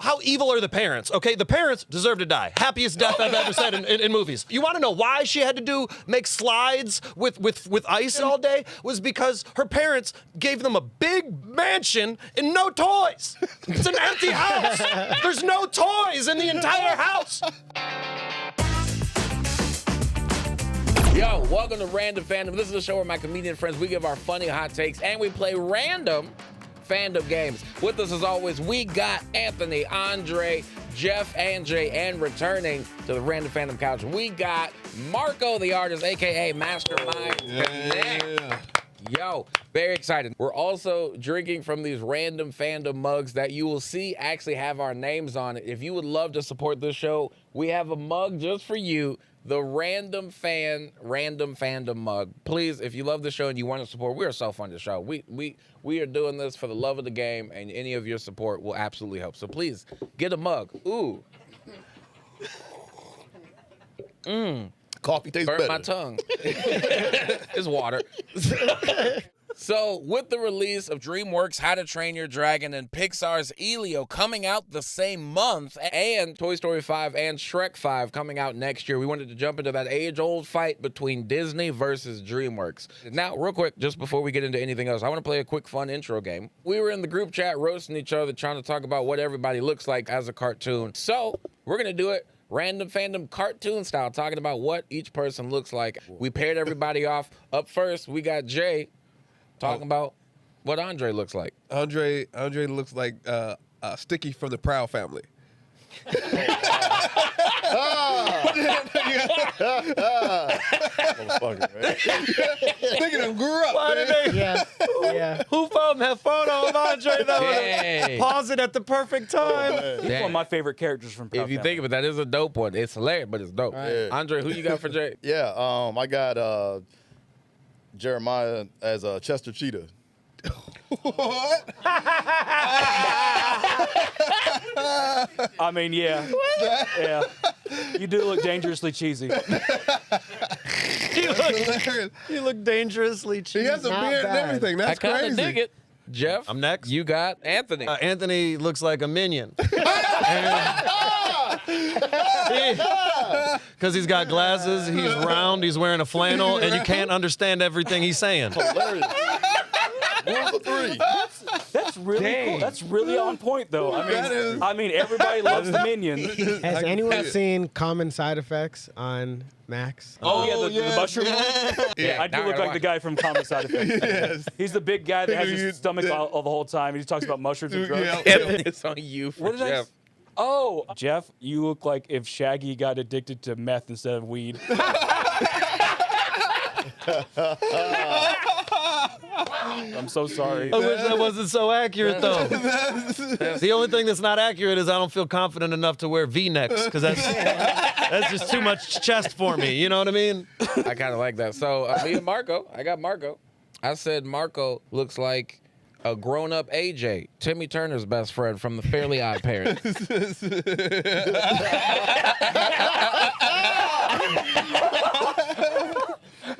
how evil are the parents? Okay, the parents deserve to die. Happiest death I've ever said in movies. You want to know why she had to make slides with ice all day? Was because her parents gave them a big mansion and no toys. It's an empty house. There's no toys in the entire house. Yo, welcome to Random Fandom. This is a show where my comedian friends, we give our funny hot takes and we play random fandom games. With us as always, we got Anthony, Andre, Jeff, and Jay, and returning to the Random Fandom couch, we got Marco, the artist, aka Mastermind Connect. Yo, very excited. We're also drinking from these Random Fandom mugs that you will see actually have our names on it. If you would love to support this show, we have a mug just for you. The Random Fandom mug. Please, if you love the show and you want to support, we are so fun to show. We are doing this for the love of the game, and any of your support will absolutely help. So please, get a mug. Ooh. Coffee tastes Burnt better. my tongue. It's water. So, with the release of Dreamworks' How to Train Your Dragon and Pixar's Elio coming out the same month, and Toy Story 5 and Shrek 5 coming out next year, we wanted to jump into that age-old fight between Disney versus Dreamworks. Now, real quick, just before we get into anything else, I want to play a quick, fun intro game. We were in the group chat roasting each other, trying to talk about what everybody looks like as a cartoon. So, we're going to do it Random Fandom cartoon style, talking about what each person looks like. We paired everybody off. Up first, we got Jay talking about what Andre looks like. Andre looks like Sticky from the Proud Family. Motherfucker, man. Sticky done grew up. Why did they? Yeah. Who found that photo of Andre that was pause it at the perfect time? He's one of my favorite characters from Proud If you Family. think of it, that is a dope one. It's hilarious, but it's dope. Right. Andre, who you got for Jay? Yeah, I got Jeremiah as Chester Cheetah. What? I mean, yeah. Yeah. You do look dangerously cheesy. You look dangerously cheap. He has a Not beard and bad. everything. That's I kind crazy. of dig it. Jeff, I'm next. You got Anthony. Anthony looks like a minion. Because he's got glasses, he's round, he's wearing a flannel, and you can't understand everything he's saying. Hilarious. 1 for 3. That's really cool. That's really on point, though. That is- I mean, everybody loves the Minion. Has anyone seen Common Side Effects on Max? Oh, yeah, the mushroom one? Yeah, I do now I look gotta like the guy from Common Side Effects. Yes. He's the big guy that has his stomach all the whole time. He talks about mushrooms and drugs. Yeah. It's on you for What did I Jeff. Oh, Jeff, you look like if Shaggy got addicted to meth instead of weed. I'm so sorry. I wish that wasn't so accurate, though. The only thing that's not accurate is I don't feel confident enough to wear V-necks, because that's just too much chest for me. You know what I mean? I kind of like that. So, me and Marco, I got Marco. I said Marco looks like a grown-up AJ, Timmy Turner's best friend from the Fairly Odd Parents.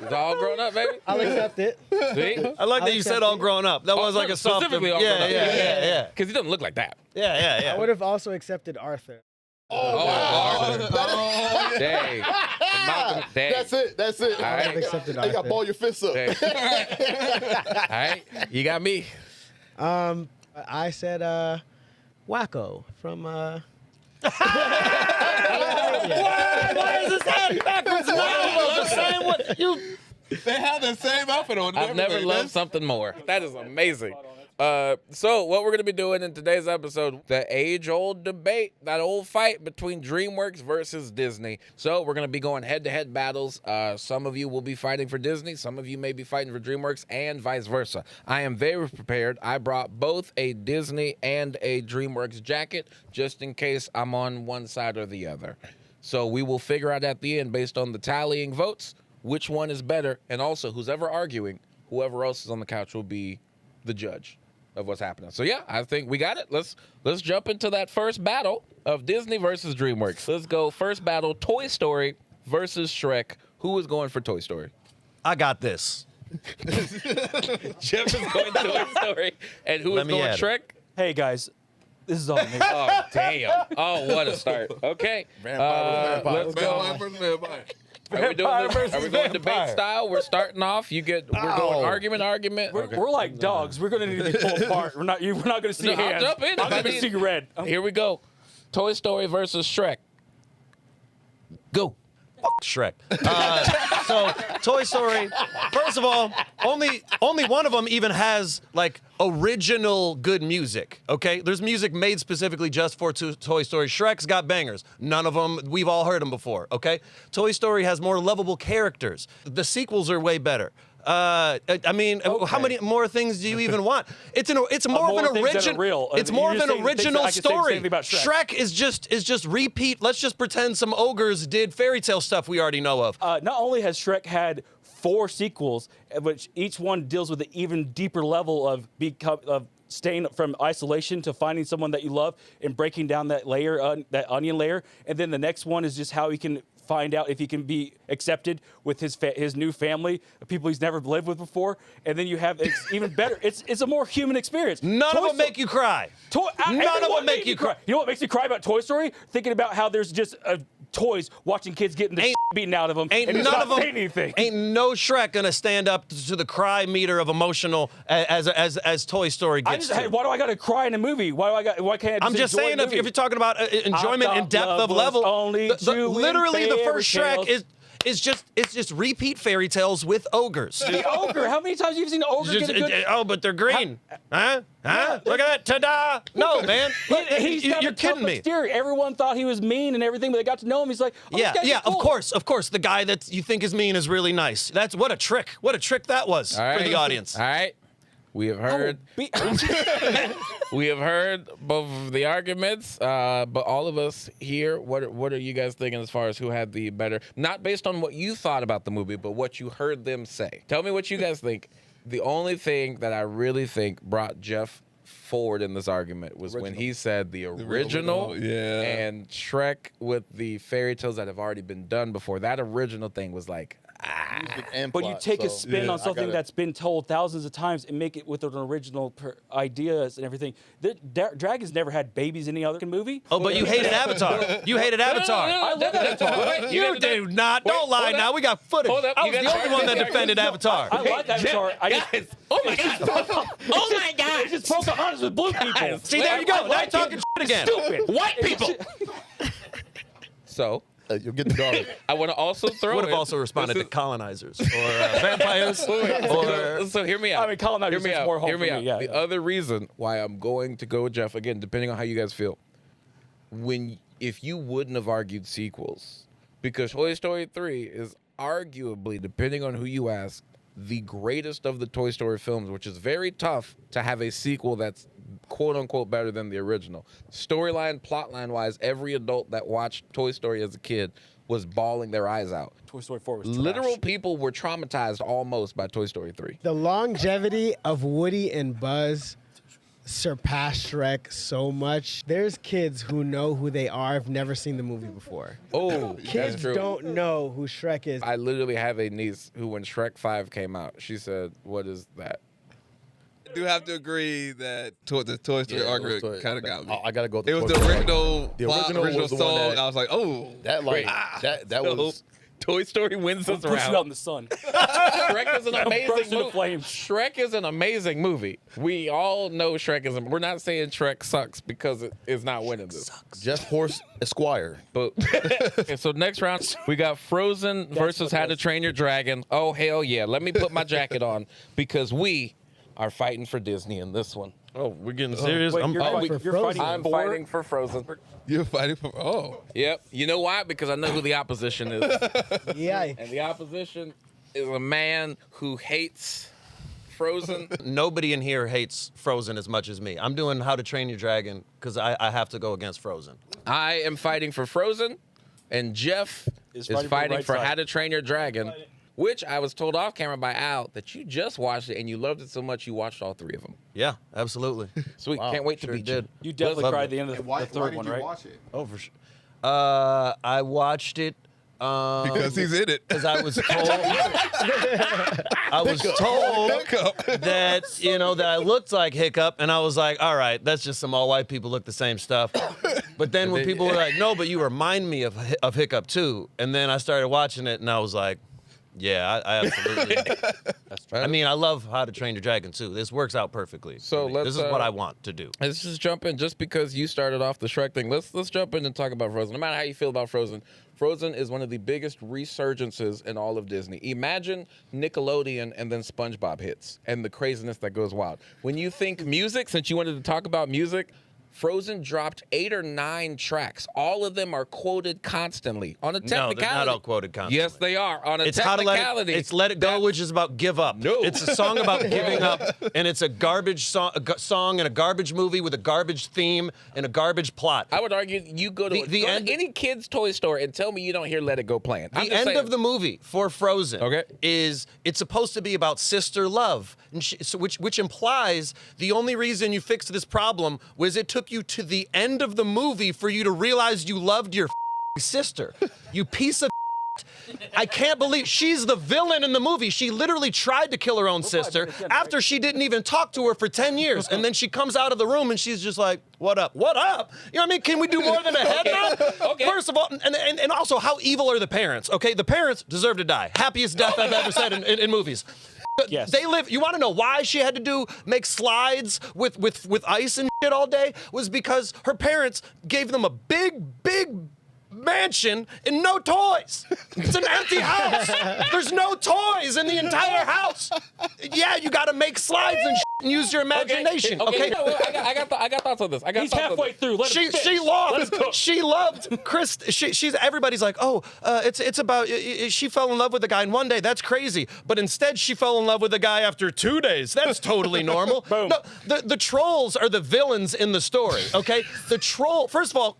It's all grown up, baby. I'll accept it. See? I like that you said all grown up. That was like a soft... Specifically all grown up. Yeah. Because he doesn't look like that. Yeah. I would have also accepted Arthur. Oh, dang. Malcolm, dang. That's it. All I would have right. accepted Hey, you got Arthur. ball your fists up. Dang. All right. You got me. I said Wacko from Why is his head backwards now? The same one. They have the same outfit on. I've never loved something more. That is amazing. So what we're going to be doing in today's episode, the age-old debate, that old fight between Dreamworks versus Disney. So we're going to be going head-to-head battles. Some of you will be fighting for Disney. Some of you may be fighting for Dreamworks and vice versa. I am very prepared. I brought both a Disney and a Dreamworks jacket just in case I'm on one side or the other. So we will figure out at the end, based on the tallying votes, which one is better. And also, who's ever arguing, whoever else is on the couch will be the judge of what's happening. So yeah, I think we got it. Let's jump into that first battle of Disney versus Dreamworks. Let's go first battle, Toy Story versus Shrek. Who is going for Toy Story? I got this. Jeff is going Toy Story. And who Let is me going at it. Shrek? Hey, guys, This is all me. Oh, damn. Oh, what a start. Okay. Vampire versus Let's go. Vampire versus vampire. Are we going debate style? We're starting off. We're going argument. We're like dogs. We're gonna need to pull apart. We're not gonna see No, I'll hands. jump in if I'm I gonna need- see red. Here we go. Toy Story versus Shrek. Go. Shrek. So Toy Story. First of all, only one of them even has like original good music. Okay, there's music made specifically just for Toy Story. Shrek's got bangers. None of them we've all heard them before. Okay, Toy Story has more lovable characters. The sequels are way better. I mean, how many more things do you even want? It's more of more an things that are original. real. It's You're more of just an saying things that original I could say the same story. thing about Shrek. Shrek is just repeat. Let's just pretend some ogres did fairy tale stuff we already know of. Not only has Shrek had 4 sequels, which each one deals with an even deeper level of staying from isolation to finding someone that you love and breaking down that layer, that onion layer, and then the next one is just how he can find out if he can be accepted with his new family, people he's never lived with before, and then you have even better. It's a more human experience. None of them make you cry. None of them make you cry. You know what makes me cry about Toy Story? Thinking about how there's just toys watching kids getting the beaten out of them Ain't and none just of not them. saying anything. Ain't no Shrek gonna stand up to the cry meter of emotional as Toy Story gets. Why do I gotta cry in a movie? Why can't I I'm just saying, if you're talking about enjoyment and depth of level, literally the first Shrek is just repeat fairy tales with ogres. The ogre. How many times have you seen an ogre get a good... Oh, but they're green. Huh? Look at that. Ta-da. No, man. You're kidding me. Exterior. Everyone thought he was mean and everything, but they got to know him. He's like, oh, this guy's yeah, cool. of course. The guy that you think is mean is really nice. That's what a trick. What a trick that was for the audience. All right. We have heard. We have heard both of the arguments, but all of us here, what are you guys thinking as far as who had the better? Not based on what you thought about the movie, but what you heard them say. Tell me what you guys think. The only thing that I really think brought Jeff forward in this argument was when he said the original and Shrek with the fairy tales that have already been done before. That original thing was like, but you take a spin on something that's been told thousands of times and make it with an original ideas and everything. Dragons never had babies in any other movie. Oh, but you hated Avatar. You hated Avatar. I love Avatar. You do not. Don't lie now. We got footage. Hold up. I was the only one that defended Avatar. I like Avatar. oh my god! Oh my god! It's just Pocahontas with blue people. See, there you go. Now you're talking shit again. Stupid. White people. So you'll get the dog. I want to also throw. Would have also responded to colonizers or vampires. So hear me out. I mean, colonizers is more home Hear me for out. me. Yeah, The other reason why I'm going to go with Jeff again, depending on how you guys feel, if you wouldn't have argued sequels, because Toy Story 3 is arguably, depending on who you ask, the greatest of the Toy Story films, which is very tough to have a sequel that's quote unquote better than the original. Storyline, plotline wise, every adult that watched Toy Story as a kid was bawling their eyes out. Toy Story 4 was Literal trash. people were traumatized almost by Toy Story 3. The longevity of Woody and Buzz surpassed Shrek so much. There's kids who know who they are, have never seen the movie before. Oh, Kids that's true. don't know who Shrek is. I literally have a niece who, when Shrek 5 came out, she said, "What is that?" I do have to agree that the Toy Story argument kind of got me. I gotta go. It was the original, original was the one song. that- I was like, oh, That like that was. Toy Story wins us Push you out around. in the sun. Shrek is an burst amazing into movie. flames. Shrek is an amazing movie. We all know Shrek is. We're not saying Shrek sucks because it is not winning this. Jeff Horse Esquire. But okay, so next round we got Frozen versus How to Train Your Dragon. Oh hell yeah! Let me put my jacket on because we are fighting for Disney in this one. Oh, we're getting serious. Wait, I'm you're fighting I'm for- fighting for Frozen. you're fighting for. Oh, Yep. You know why? Because I know who the opposition is. Yeah. And the opposition is a man who hates Frozen. Nobody in here hates Frozen as much as me. I'm doing How to Train Your Dragon because I have to go against Frozen. I am fighting for Frozen, and Jeff is fighting fighting for for the right How side. to Train Your Dragon, which I was told off camera by Al that you just watched it and you loved it so much you watched all 3 of them. Yeah, absolutely. Sweet. Can't wait to Sure beat did. You definitely Loved cried it. at the end of the Why third did one, you right? watch it? Oh, for sure. I watched it Because he's in it. Because I was told, that that I looked like Hiccup, and I was like, all right, that's just some all white people look the same stuff. But then when people were like, no, but you remind me of Hiccup too, and then I started watching it, and I was like, yeah, I absolutely. I mean, I love How to Train Your Dragon too. This works out perfectly. So this is what I want to do. Let's just jump in. Just because you started off the Shrek thing, let's jump in and talk about Frozen. No matter how you feel about Frozen, Frozen is one of the biggest resurgences in all of Disney. Imagine Nickelodeon and then SpongeBob hits and the craziness that goes wild. When you think music, since you wanted to talk about music, Frozen dropped 8 or 9 tracks. All of them are quoted constantly on a technicality. No, they're not all quoted constantly. Yes, they are on a It's technicality. It's Let It Go, which is about give up. No. It's a song about giving up, and it's a garbage song and a garbage movie with a garbage theme and a garbage plot. I would argue you go to, The end- any kid's toy store and tell me you don't hear Let It Go playing. The end of the movie for Frozen Okay. is it's supposed to be about sister love, and which implies the only reason you fixed this problem was it took you to the end of the movie for you to realize you loved your sister. You piece of I can't believe she's the villain in the movie. She literally tried to kill her own sister after she didn't even talk to her for 10 years. And then she comes out of the room and she's just like, what up? What up? You know what I mean? Can we do more than a head nod? Okay. First of all, and also, how evil are the parents? Okay, the parents deserve to die. Happiest death I've ever said in movies. Yes. They live. You want to know why she had to make slides with ice and shit all day? Was because her parents gave them a big mansion and no toys. It's an empty house. There's no toys in the entire house. Yeah, you got to make slides and shit and use your imagination. Okay. You know what? I got thoughts on this. He's halfway through. Let him finish. She loved Chris. She's everybody's like, oh, it's about she fell in love with a guy in one day. That's crazy. But instead, she fell in love with a guy after 2 days. That's totally normal. Boom. No, the trolls are the villains in the story. Okay, the troll. First of all,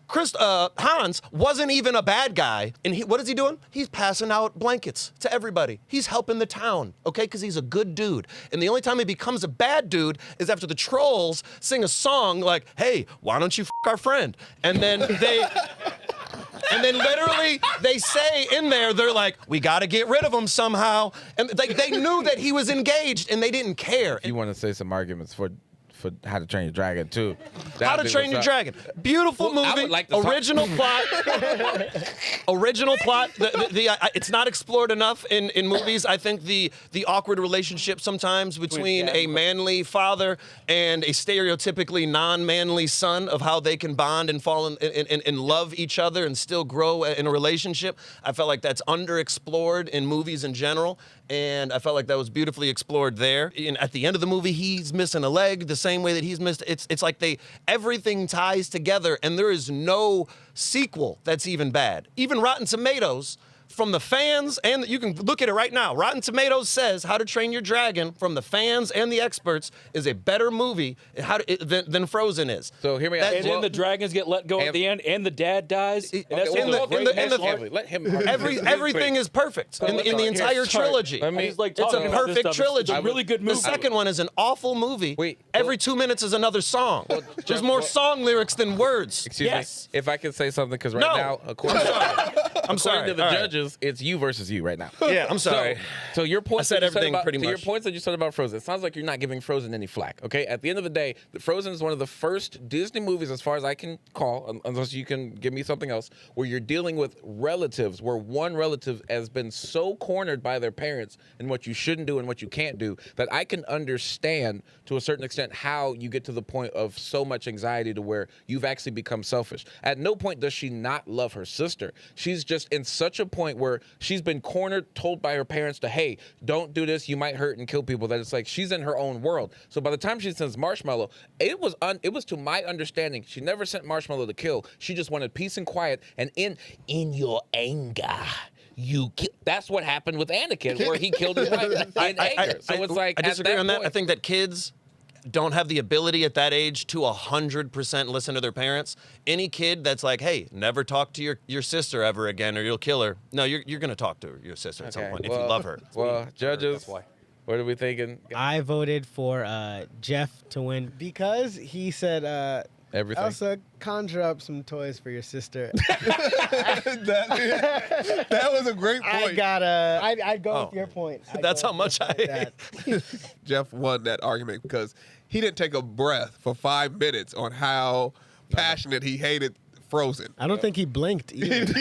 Hans wasn't even a bad guy, and what is he doing? He's passing out blankets to everybody. He's helping the town. Okay, because he's a good dude. And the only time he becomes a bad dude is after the trolls sing a song like, hey, why don't you f our friend? And then literally they say in there, they're like, we got to get rid of him somehow. And they knew that he was engaged and they didn't care. You want to say some arguments for How to Train Your Dragon too? How to Train Your Dragon. Beautiful Well, I movie. would like to Original plot. Original plot. It's not explored enough in movies. I think the awkward relationship sometimes between a manly father and a stereotypically non-manly son of how they can bond and fall and love each other and still grow in a relationship. I felt like that's underexplored in movies in general. And I felt like that was beautifully explored there. And at the end of the movie, he's missing a leg the same way that he's missed. It's like everything ties together, and there is no sequel that's even bad. Even Rotten Tomatoes, from the fans, and you can look at it right now. Rotten Tomatoes says How to Train Your Dragon, from the fans and the experts, is a better movie than Frozen is. So hear me out. And then the dragons get let go at the end, and the dad dies. And that's Let him. Everything is perfect in the entire trilogy. It's a perfect trilogy. It's a really good movie. The second one is an awful movie. Wait, Every 2 minutes is another song. There's more song lyrics than words. Excuse me. If I could say something, because now, according to the judges, it's you versus you right now. Yeah, I'm sorry. So your point. I said everything pretty much. Your points that you said about Frozen. It sounds like you're not giving Frozen any flack. Okay. At the end of the day, Frozen is one of the first Disney movies, as far as I can call, unless you can give me something else, where you're dealing with relatives, where one relative has been so cornered by their parents in what you shouldn't do and what you can't do, that I can understand to a certain extent how you get to the point of so much anxiety to where you've actually become selfish. At no point does she not love her sister. She's just in such a point where she's been cornered, told by her parents to, hey, don't do this, you might hurt and kill people, that it's like she's in her own world. So by the time she sends Marshmallow, it was to my understanding, she never sent Marshmallow to kill. She just wanted peace and quiet, and in your anger, that's what happened with Anakin, where he killed his wife in anger. So it's like, I disagree on that. I think that kids don't have the ability at that age to 100% listen to their parents. Any kid that's like, hey, never talk to your sister ever again or you'll kill her. No, you're going to talk to your sister at some point if you love her. Well, judges, what are we thinking? I voted for Jeff to win because he said Everything. Elsa, conjure up some toys for your sister. that was a great point. I'd go with your point. That's how much Jeff won that argument because he didn't take a breath for 5 minutes on how passionate he hated Frozen. I don't think he blinked either.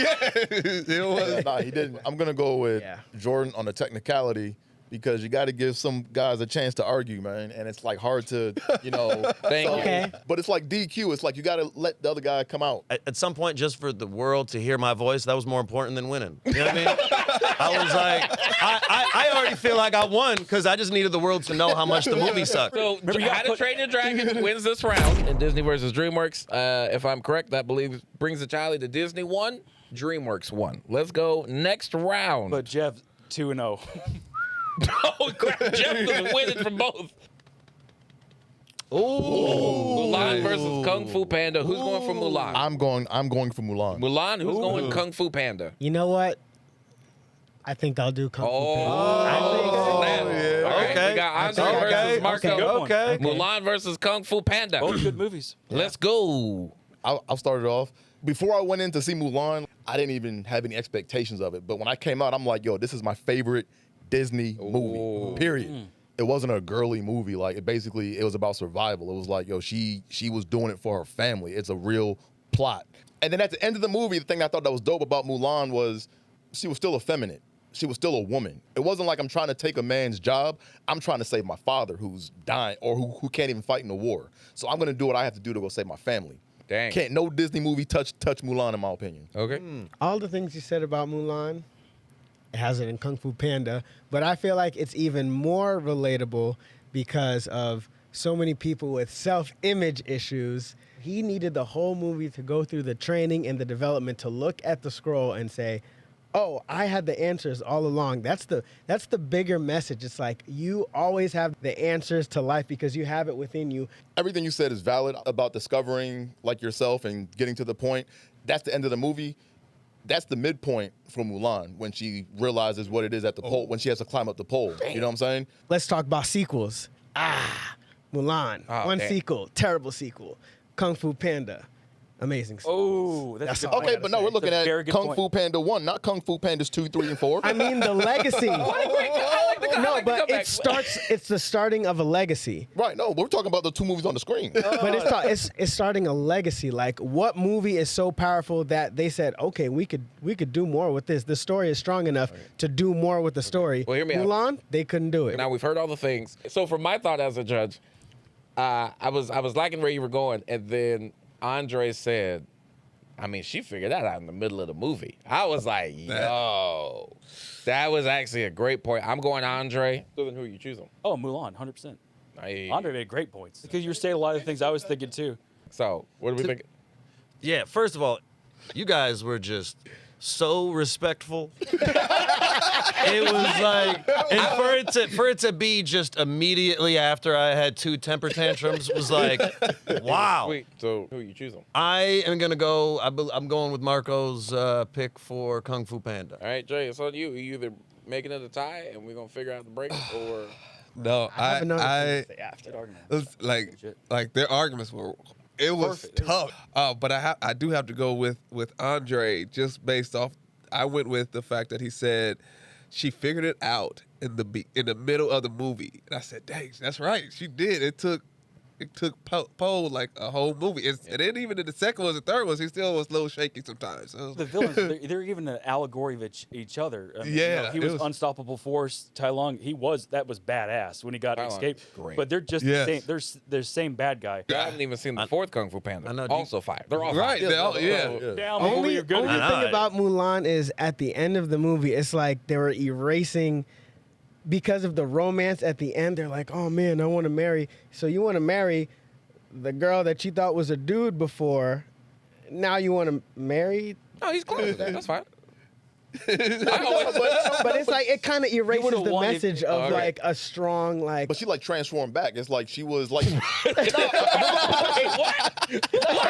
Nah, he didn't. I'm gonna go with Jordan on the technicality because you got to give some guys a chance to argue, man, and it's like hard to, Thank you. Okay. But it's like DQ. It's like you got to let the other guy come out. At some point, just for the world to hear my voice, that was more important than winning. You know what I mean? I was like, I already feel like I won because I just needed the world to know how much the movie sucked. So, How to Train Your Dragon wins this round in Disney versus DreamWorks. If I'm correct, that brings the tally to Disney 1, DreamWorks 1. Let's go next round. But Jeff, 2-0. Oh, crap. Jeff is winning from both. Mulan versus Kung Fu Panda. Who's going for Mulan? I'm going for Mulan. Mulan, who's going Kung Fu Panda? You know what? I think I'll do Kung Fu Panda. Snap. All right, Okay. we got Andre versus Marco. Okay. Mulan versus Kung Fu Panda. Both good movies. Let's go. I'll start it off. Before I went in to see Mulan, I didn't even have any expectations of it. But when I came out, I'm like, yo, this is my favorite Disney movie, period. It wasn't a girly movie. Like, it was about survival. It was like, yo, she was doing it for her family. It's a real plot. And then at the end of the movie, the thing I thought that was dope about Mulan was she was still effeminate. She was still a woman. It wasn't like I'm trying to take a man's job. I'm trying to save my father who's dying or who can't even fight in the war. So I'm going to do what I have to do to go save my family. Dang. Can't no Disney movie touch Mulan in my opinion. Okay. All the things you said about Mulan, it has it in Kung Fu Panda, but I feel like it's even more relatable because of so many people with self-image issues. He needed the whole movie to go through the training and the development to look at the scroll and say, oh, I had the answers all along. That's the bigger message. It's like you always have the answers to life because you have it within you. Everything you said is valid about discovering like yourself and getting to the point. That's the end of the movie. That's the midpoint for Mulan when she realizes what it is at the pole, when she has to climb up the pole. You know what I'm saying? Let's talk about sequels. Mulan. One sequel, terrible sequel. Kung Fu Panda. Amazing. Oh, that's a good point. Okay, but no, we're looking That's a very at good Kung point. Fu Panda 1, not Kung Fu Pandas 2, 3, and 4. I mean, the legacy. No, but it's the starting of a legacy. Right, no, we're talking about the two movies on the screen. But it's starting a legacy. Like, what movie is so powerful that they said, okay, we could do more with this. The story is strong enough to do more with the story. Well, hear me out. Mulan, they couldn't do it. Now we've heard all the things. So for my thought as a judge, I was liking where you were going, and then Andre said, I mean, she figured that out in the middle of the movie. I was like, yo, that was actually a great point. I'm going Andre. So then who are you choosing? Oh, Mulan, 100%. Hey. Andre made great points. Because you were saying a lot of the things I was thinking too. So what do we think? Yeah, first of all, you guys were just so respectful. It was like, and for it to be just immediately after I had 2 temper tantrums was like, wow. Sweet. So who are you choosing? I am gonna go. I'm going with Marco's pick for Kung Fu Panda. All right, Jay, it's on you. You either making it a tie and we're gonna figure out the break, or No, have another thing to say After. like their arguments were. It was tough, but I do have to go with Andre just based off. I went with the fact that he said she figured it out in the middle of the movie, and I said, "Dang, that's right, she did." It took Poe like a whole movie, and then even in the second ones and third ones, he still was a little shaky sometimes. So The villains, they're even an allegory of each other. I mean, Yeah, he it was was- unstoppable force. Tai Lung, that was badass when he got Tai Lung, escaped. great. But they're just Yes. the same. They're same bad guy. I haven't even seen the fourth Kung Fu Panda. I know, Also fire. They're all right, fire. they all, yeah. Down before Only you're good. thing I know. about Mulan is at the end of the movie, it's like they were erasing because of the romance at the end. They're like, oh man, I want to marry. So you want to marry the girl that you thought was a dude before. Now you want to marry. No, he's close to that. That's fine. But it's like it kind of erases would've the wanted- message of Okay. like a strong like. But she like transformed back. It's like she was like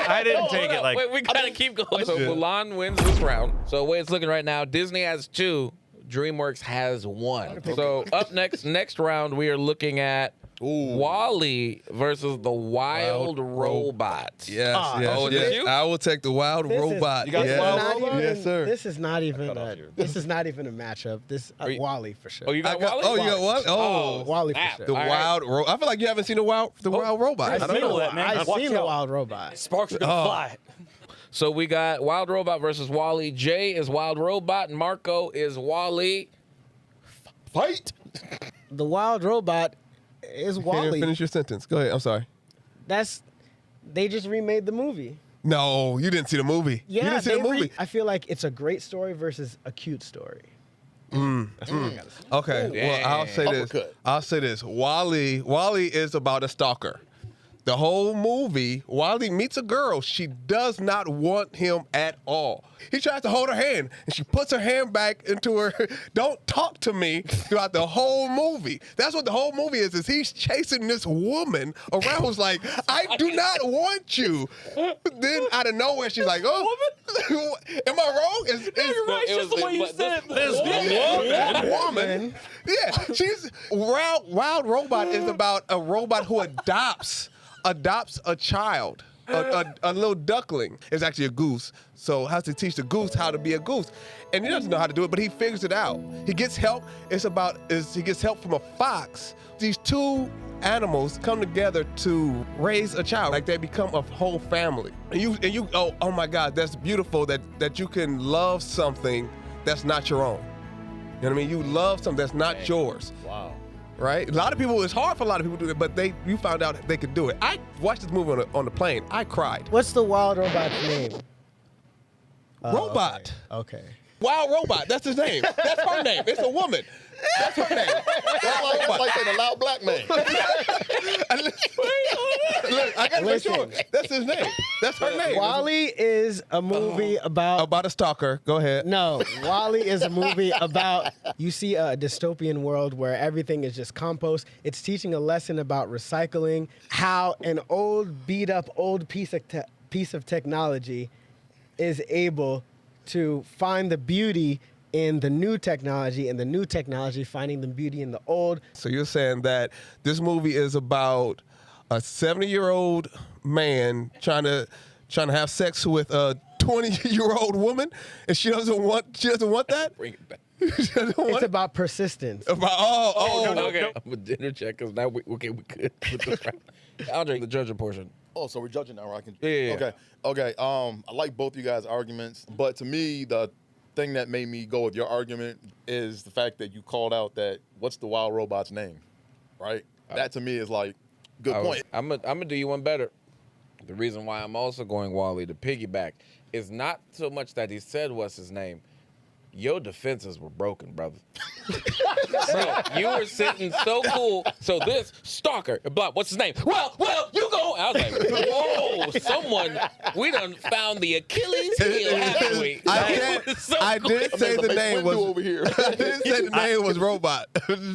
I didn't take it like. Wait, we gotta keep going. So Mulan wins this round. So the way it's looking right now, Disney has 2, DreamWorks has 1. So up next round, we are looking at Wall-E versus the Wild Robot. Yes, Ah, yes, oh, is yes. it you? I will take the wild robot. You got the yes. wild Not robot? even- Yes, sir. This is not even a matchup. This you- Wall-E for sure. Oh, you got Wall-E? Oh, you got what? Oh, Wall-E for snap. sure. the All right. wild. I feel like you haven't seen the wild robot. I've I don't seen know. that, man. I've Watch seen the out. Wild Robot. Sparks are gonna fly. So we got Wild Robot versus Wall-E. Jay is Wild Robot. And Marco is Wall-E. Fight. The Wild Robot is Can't even Wall-E. finish your sentence. Go ahead. I'm sorry. They just remade the movie. No, you didn't see the movie. Yeah, you didn't see the movie. I feel like it's a great story versus a cute story. That's what I gotta say. Okay, well, I'll say this. Uppercut. I'll say this. Wall-E is about a stalker. The whole movie, Wall-E meets a girl. She does not want him at all. He tries to hold her hand, and she puts her hand back into her. Don't talk to me throughout the whole movie. That's what the whole movie is he's chasing this woman around who's like, I do not want you. Then out of nowhere, she's like, oh, am I wrong? You're right. It's just the way you said it. Woman. Yeah, she's Wild Robot is about a robot who adopts a child, a little duckling. It's actually a goose, so has to teach the goose how to be a goose, and he doesn't know how to do it, but he figures it out. He gets help. He gets help from a fox. These two animals come together to raise a child, like they become a whole family. And you oh my God, that's beautiful that you can love something that's not your own. You know what I mean? You love something that's not yours. Wow. Right? It's hard for a lot of people to do it, but you found out they could do it. I watched this movie on the plane. I cried. What's the Wild Robot's name? Robot. Okay. Wild Robot. That's his name. That's her name. It's a woman. That's her name. That's like saying a loud black man. Look, I gotta make sure. That's his name. That's her name. Wall-E is a movie About a stalker. Go ahead. No, Wall-E is a movie about, you see a dystopian world where everything is just compost. It's teaching a lesson about recycling, how an old, beat up, piece of technology is able to find the beauty in the new technology, and the new technology finding the beauty in the old. So you're saying that this movie is about a 70-year-old man trying to have sex with a 20-year-old woman, and she doesn't want that? Bring it back. It's about persistence. Okay. I'm a dinner check because now we could put this right. Andre, the judging portion. Oh, so we're judging now, right? Yeah. Okay. I like both you guys' arguments, but to me, the thing that made me go with your argument is the fact that you called out that what's the Wild Robot's name, right? That to me is like good point. I'm gonna do you one better. The reason why I'm also going Wall-E to piggyback is not so much that he said what's his name. Your defenses were broken, brother. Bro, you were sitting so cool. So this stalker, blah, what's his name? Well, you go. I was like, whoa, we done found the Achilles heel, haven't we? I did say the name was over here. I did say the name was Robot.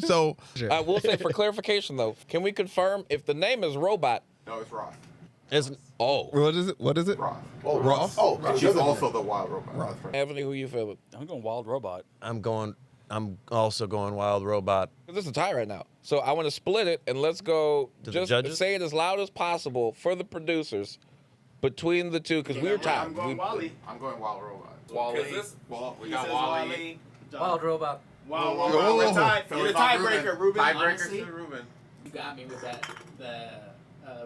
So I will say for clarification though, can we confirm if the name is Robot? No, it's Roth. what is it? Roth. Oh, Roth? Oh, She's also the wild robot. Roth. Anthony, who you feeling? I'm going Wild Robot. I'm also going Wild Robot. This is a tie right now. So I want to split it and let's go. To the Just judges? say it as loud as possible for the producers between the two because we were tied. I'm going Wally. I'm going wild robot. Wally. Well, we got Wally. Wild Robot. Wild robot. We're tied. So You're the it's on tiebreaker, Ruben. Tiebreaker Honestly, to Ruben. You got me with that.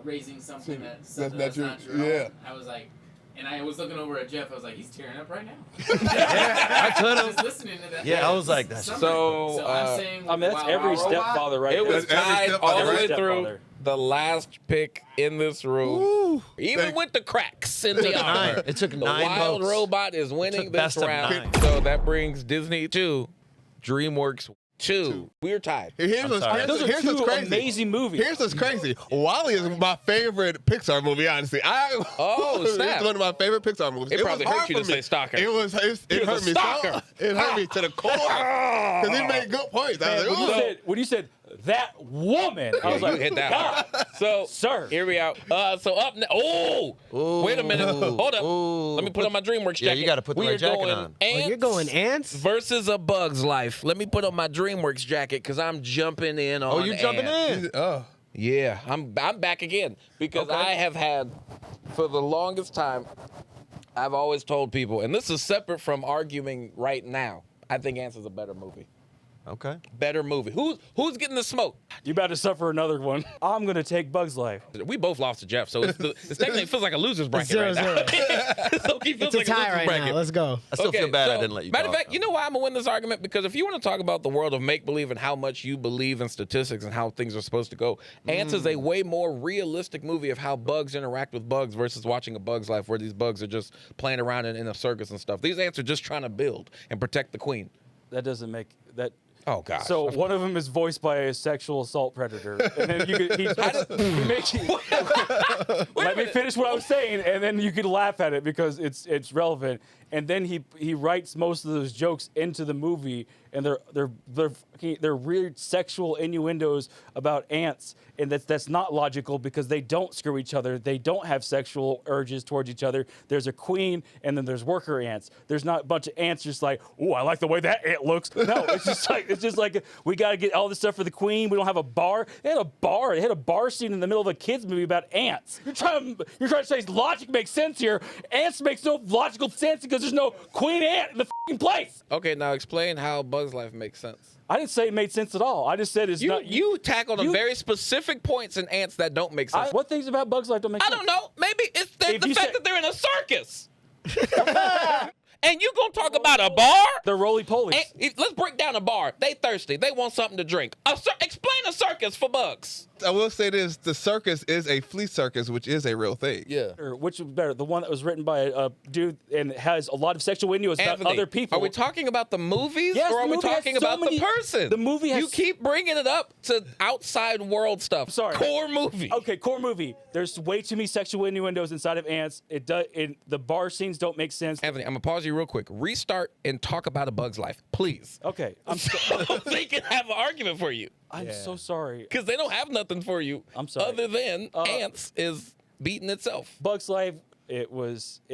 Raising something that's That's not not your your- yeah. own. I was like, and I was looking over at Jeff. I was like, he's tearing up right now. I could Just have. listening to that. Yeah, I was like, that's Something. So, I'm saying, I mean, that's Wild every Robot. stepfather right It there. was That's every tied stepfather, all the way right? through Stepfather. the last pick in this room. Ooh. Even with the cracks in the armor. It took The 9 Wild votes. Robot is winning took this best of round. 9. So that brings Disney 2, Dreamworks 2. We're tied. Here's what's Those are here's two what's crazy. amazing movies. Here's what's crazy. Wall-E is my favorite Pixar movie, honestly. Oh, snap. It's one of my favorite Pixar movies. It probably was hurt hard you for to me. say stalker. It was hurt a me stalker. so. It hurt me to the core. Because he made good points. I was like, When you said that woman, I was You like, hit that God, one. So, sir. here we are. So up next. Wait a minute. Hold up. Ooh. Let me put on my Dreamworks jacket. Yeah, you gotta put the We right are jacket going on. Antz You're going Antz? versus A Bug's Life. Let me put on my Dreamworks jacket because I'm jumping in on Oh, you jumping Antz. in? oh. Yeah, I'm back again because I have had, for the longest time, I've always told people, and this is separate from arguing right now, I think Antz is a better movie. Okay. Better movie. Who's getting the smoke? You about to suffer another one. I'm gonna take Bug's Life. We both lost to Jeff, so it's technically it feels like a loser's bracket Zero, right now. So it feels It's a like tie loser's right bracket. now. Let's go. I still feel bad I so, didn't let you Matter go. of fact, you know why I'm gonna win this argument? Because if you want to talk about the world of make-believe and how much you believe in statistics and how things are supposed to go, Antz is a way more realistic movie of how bugs interact with bugs versus watching A Bug's Life where these bugs are just playing around in a circus and stuff. These ants are just trying to build and protect the queen. That doesn't make that. Oh, gosh. So one of them is voiced by a sexual assault predator, and then you could, he makes you. Let me finish what I was saying, and then you could laugh at it because it's relevant. And then he writes most of those jokes into the movie, and they're weird sexual innuendos about ants, and that's not logical because they don't screw each other. They don't have sexual urges towards each other. There's a queen, and then there's worker ants. There's not a bunch of ants just like, oh, I like the way that ant looks. No, it's just like we got to get all this stuff for the queen. We don't have a bar. They had a bar. They had a bar scene in the middle of a kids movie about ants. You're trying to say logic makes sense here. Ants makes no logical sense because there's no queen ant in the fucking place. Okay, now explain how Bug's Life makes sense. I didn't say it made sense at all. I just said it's not. You tackled on very specific points in Antz that don't make sense. What things about Bug's Life don't make I sense? don't know. Maybe it's the If you fact say- that they're in a circus. And you gonna talk about a bar? They're roly-polies. Let's break down a bar. They thirsty. They want something to drink. Explain a circus for bugs. I will say this: the circus is a flea circus, which is a real thing. Yeah. Or which was better, the one that was written by a dude and has a lot of sexual innuendos about Anthony, other people? Are we talking about the movies Yes, or are the we movie has talking so about many- the person? the movie has- You keep bringing it up to outside world stuff. Sorry. Core movie. Okay, core movie. There's way too many sexual innuendos inside of Antz. The bar scenes don't make sense. Anthony, I'm gonna pause you real quick. Restart and talk about A Bug's Life, please. Okay, They can have an argument for you I'm so sorry. because they don't have nothing for you. I'm sorry. Other than Antz is beating itself. Bug's Life. It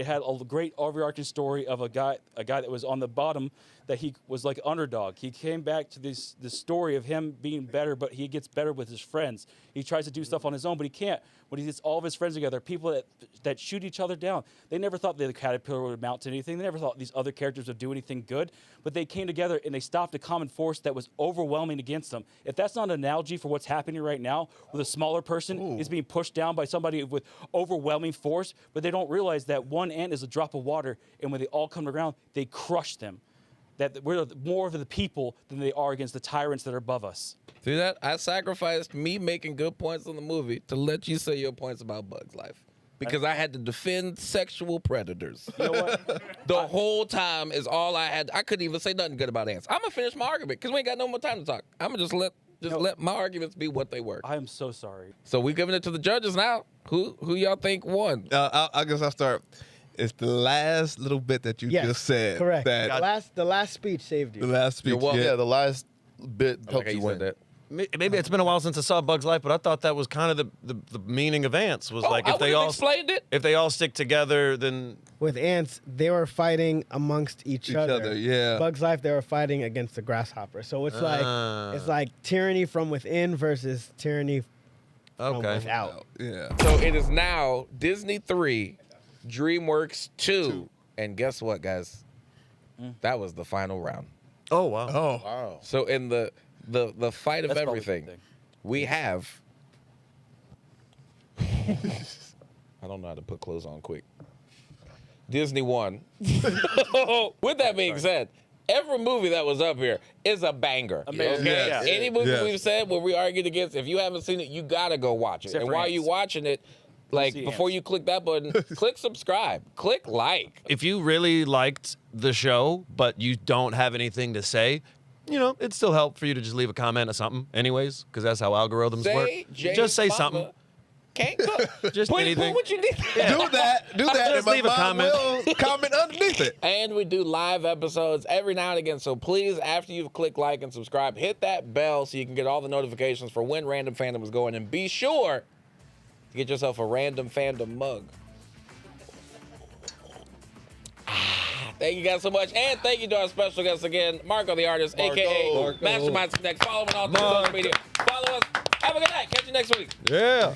had a great overarching story of a guy that was on the bottom, that he was like underdog. He came back to this story of him being better, but he gets better with his friends. He tries to do stuff on his own, but he can't. When he gets all of his friends together, people that shoot each other down. They never thought the caterpillar would amount to anything. They never thought these other characters would do anything good, but they came together and they stopped a common force that was overwhelming against them. If that's not an analogy for what's happening right now, with a smaller person is being pushed down by somebody with overwhelming force, but they don't realize that one ant is a drop of water, and when they all come around, they crush them. That we're more of the people than they are against the tyrants that are above us. See that? I sacrificed me making good points on the movie to let you say your points about Bug's Life. Because I had to defend sexual predators. You know what? The whole time is all I had. I couldn't even say nothing good about ants. I'm gonna finish my argument because we ain't got no more time to talk. I'm gonna just let my arguments be what they were. I am so sorry. So we giving it to the judges now. Who y'all think won? I guess I'll start. It's the last little bit that you Yes, just said. correct. That The last speech saved the you. last speech. You're welcome. yeah. Yeah, the last bit I like helped how you you win. said that. Maybe it's been a while since I saw Bug's Life, but I thought that was kind of the meaning of Antz was like I if they would've all explained it. if they all stick together, then With ants, they were fighting amongst each other. yeah. Bug's Life, they were fighting against the grasshopper. So it's like tyranny from within versus tyranny from okay. without. Yeah. So it is now Disney 3, Dreamworks 2. And guess what, guys? That was the final round. Oh wow. Oh. Wow. So in the fight of That's probably everything, the thing. we have. I don't know how to put clothes on quick. Disney won. With that being said, every movie that was up here is a banger. Amazing. Okay? Yes. Any movie Yes. we've said where we argued against, if you haven't seen it, you gotta go watch it. Except and for while Antz. you watching it, like see before Antz. you click that button, click subscribe, click like. If you really liked the show, but you don't have anything to say, you know, it'd still help for you to just leave a comment or something, anyways, because that's how algorithms work. Say Jay's Just say mama something. Can't cook. Just Put anything. what you need. Do that. Just and my leave a mom comment. will comment underneath it. And we do live episodes every now and again. So please, after you've clicked like and subscribe, hit that bell so you can get all the notifications for when Random Fandom is going. And be sure to get yourself a Random Fandom mug. Thank you guys so much. And thank you to our special guest again, Marco the Artist, a.k.a. Marco. Mastermind Connect. Follow him on all social media. Follow us. Have a good night. Catch you next week. Yeah.